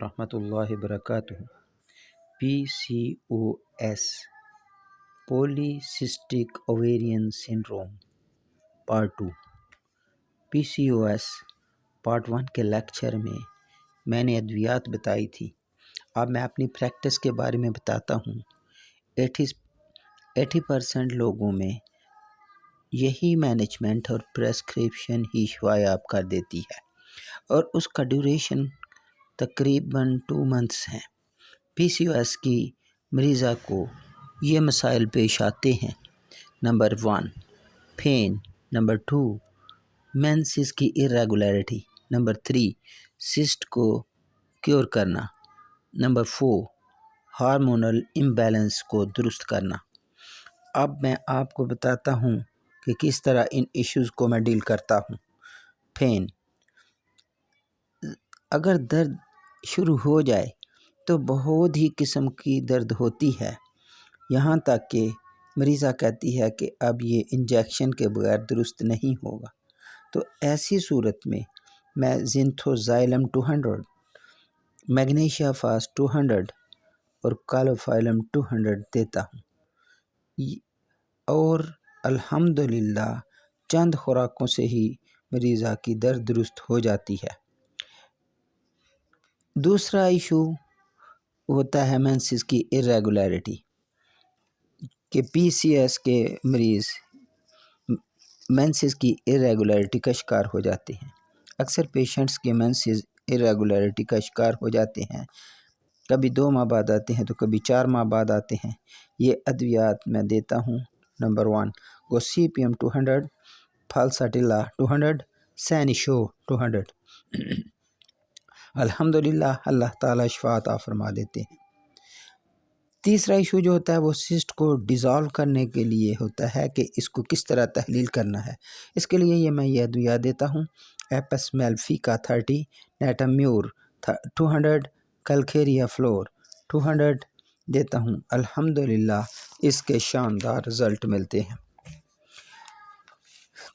ورحمۃ اللہ وبرکاتہ۔ PCOS polycystic ovarian syndrome part 2۔ PCOS part 1 کے لیکچر میں نے ادویات بتائی تھی۔ اب میں اپنی پریکٹس کے بارے میں بتاتا ہوں۔ 80% لوگوں میں یہی مینجمنٹ اور پریسکرپشن ہی شفا یاب کر دیتی ہے، اور اس کا ڈیوریشن تقریباً 2 months ہے۔ PCOS کی مریضہ کو یہ مسائل پیش آتے ہیں: نمبر 1 پین، نمبر 2 مینسز کی irregularity، نمبر 3 سسٹ کو کیور کرنا، نمبر 4 ہارمونل امبیلنس کو درست کرنا۔ اب میں آپ کو بتاتا ہوں کہ کس طرح ان ایشوز کو میں ڈیل کرتا ہوں۔ پین، اگر درد شروع ہو جائے تو بہت ہی قسم کی درد ہوتی ہے، یہاں تک کہ مریضہ کہتی ہے کہ اب یہ انجیکشن کے بغیر درست نہیں ہوگا۔ تو ایسی صورت میں زنتھوزائلم 200، میگنیشیا فاسٹ 200 اور کالوفائلم 200 دیتا ہوں، اور الحمدللہ چند خوراکوں سے ہی مریضہ کی درد درست ہو جاتی ہے۔ دوسرا ایشو ہوتا ہے مینسز کی irregularity، کہ PCOS کے مریض مینسز کی irregularity کا شکار ہو جاتے ہیں۔ اکثر پیشنٹس کے مینسز irregularity کا شکار ہو جاتے ہیں، کبھی 2 ماہ بعد آتے ہیں تو کبھی 4 ماہ بعد آتے ہیں۔ یہ ادویات میں دیتا ہوں: نمبر 1 گوسیپیم 200، پھالساٹیلا 200، سینیشو 200۔ الحمدللہ اللہ تعالیٰ شفا عطا فرما دیتے ہیں۔ تیسرا ایشو جو ہوتا ہے وہ سسٹ کو ڈیزالو کرنے کے لیے ہوتا ہے کہ اس کو کس طرح تحلیل کرنا ہے۔ اس کے لیے میں یہ ادویات دیتا ہوں: ایپس میلفیکا 30، نیٹامیور 200، کلکیریا فلور 200 دیتا ہوں۔ الحمدللہ اس کے شاندار رزلٹ ملتے ہیں۔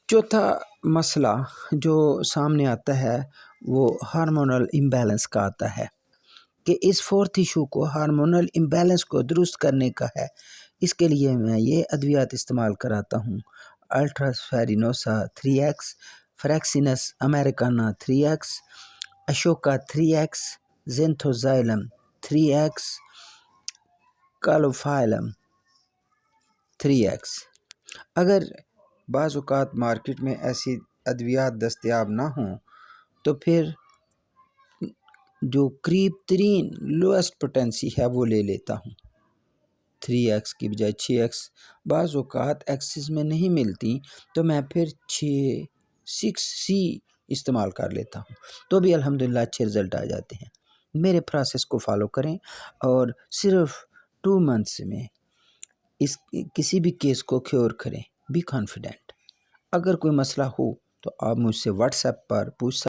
چوتھا مسئلہ جو سامنے آتا ہے وہ ہارمونل امبیلنس کا آتا ہے، کہ اس 4th ایشو کو ہارمونل امبیلنس کو درست کرنے کا ہے۔ اس کے لیے میں یہ ادویات استعمال کراتا ہوں: الٹراسفیرینوسا 3x، فریکسینس امریکانا 3x، Ashoka 3x، زنتھوزائلم 3x، کالوفائلم 3x۔ اگر بعض اوقات مارکیٹ میں ایسی ادویات دستیاب نہ ہوں تو پھر جو قریب ترین لویسٹ پوٹینسی ہے وہ لے لیتا ہوں، 3x کی بجائے 6x۔ بعض اوقات ایکسس میں نہیں ملتی تو میں پھر 6C استعمال کر لیتا ہوں، تو بھی الحمدللہ اچھے رزلٹ آ جاتے ہیں۔ میرے پروسیس کو فالو کریں اور صرف 2 months میں کسی بھی کیس کو کیور کریں۔ Be confident. اگر کوئی مسئلہ ہو تو آپ مجھ سے واٹس ایپ پر پوچھ سکتے ہیں۔